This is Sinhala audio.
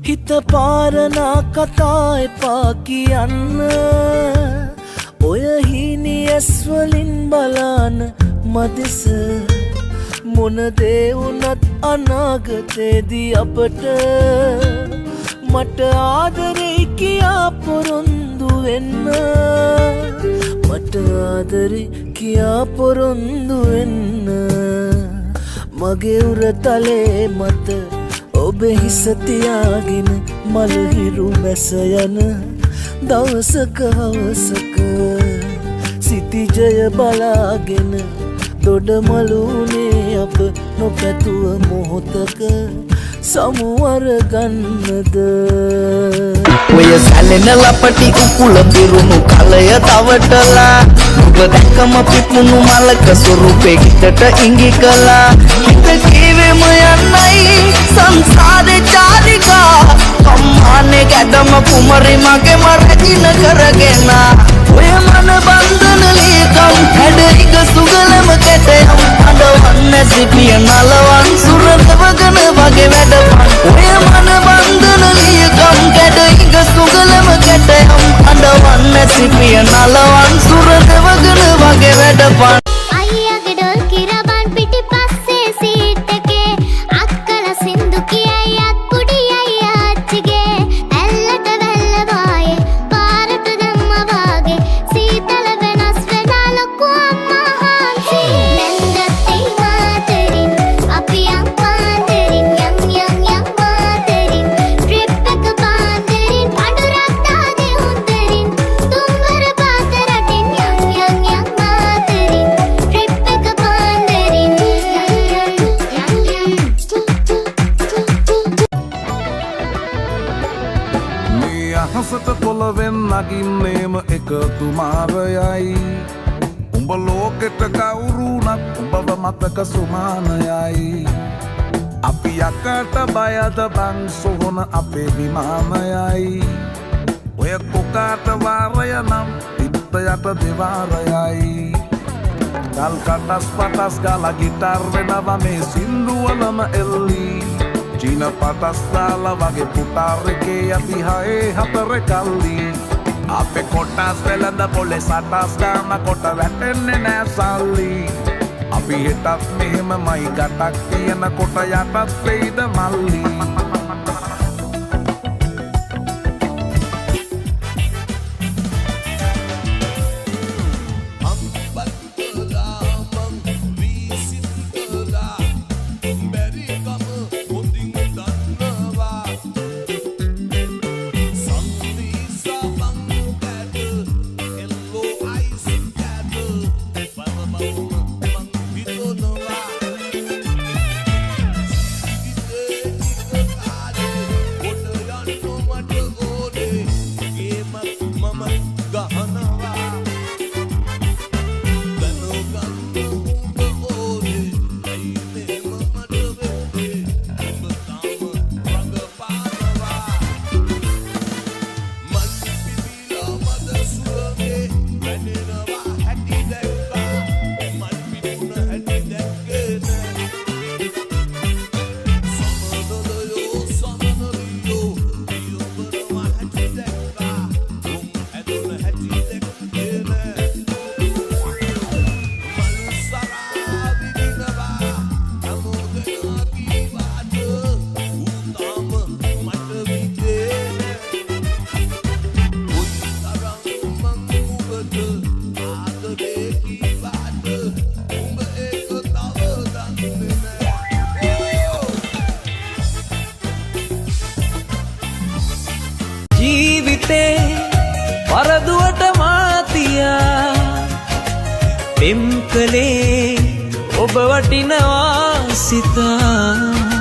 හිත පාරනා කතා එපා කියන්න ඔය හීනි ඇස්වලින් බලන්න මදෙස මොන දේ වුණත් අනාගතේදී අපට මට ආදරේ කියා පොරොන්දු වෙන්න මට ආදරේ කියා පොරොන්දු වෙන්න මගේ උරතලේ මත ඔබ හිස තියාගෙන මලහිරු මැස යන දවසක හවසක සිතිජය බලාගෙන දොඩමලුනේ අප නොපැතුව මොහොතක සමුවර ගන්නද ඔය සැලෙන ලපටි උකුල පිරුණු කලය තවටලා ඔබ දැක්කම පිපුණු මලක ස්වරූපේ හිතට ඉඟි කළා හිත කීවෙම යන්නයි සංසාරේ චාරිකා කම්මානේ ගැදම කුමරි මගේ මරදින කරගෙන ඔය මන බන්ධන ලීකම් හැඩිග සුගලම කැටයම් අඬවන්න සිපිය නලවන් සුරදවගන වගේ වැඩපන් ඔය මන බන්ධන ලීකම් හැඩිග සුගලම කැටයම් අඬවන්න සිපිය නලවන් සුරදවගන වගේ වැඩපන් අයියාගේ ඩොල් කිරබන් පිටිපස්සේ සීට් එකේ අක්කලා සින්දු කියයි අක්කුඩි අයියා අච්චිගේ ඇල්ලට වැල්ල වායේ පාරට දැම්මා වාගේ සීතල වෙනස් වෙනා ලොකු අම්මා හාන්සි නැන්දත්තේ මාතරින් අපි යම් පාන්දරින් යම් මාතරින් ට්‍රිප් එක පාන්දරින් පඩුරක් දාගේ උන්දරින් තුම්වර පාත රටින් යම් මාතරින් ට්‍රිප් එක පාන්දරින් මේ අහසට පොළවෙන් නගින්නේම එකතු මාරයයි උඹ ලෝකෙට කවුරුනත් උඹව මතක සුමානයයි අපි යකට බයද බං සොහොන අපේ විමානයයි ඔය කොකාට වාරය නම් තිත්ත යට දෙවාරයයි ගල් කටස් පටස් ගාලා ගිටාර් වෙනවා මේ සින්දුවලම එල්ලී චීන පටස් දාලා වගේ පුටාර් එකේ අපි හයේ හතර කල්ලි අපේ කොටස් වෙලඳ පොලේ සටස් ගාම කොට වැටෙන්නේ නෑ සල්ලි අපි හිටත් මෙහෙමමයි ගටක් තියෙන කොට යටත් වෙයිද මල්ලි ජීවිතේ වරදුවට මාතියා පෙම් කලේ ඔබ වටිනවා සිතා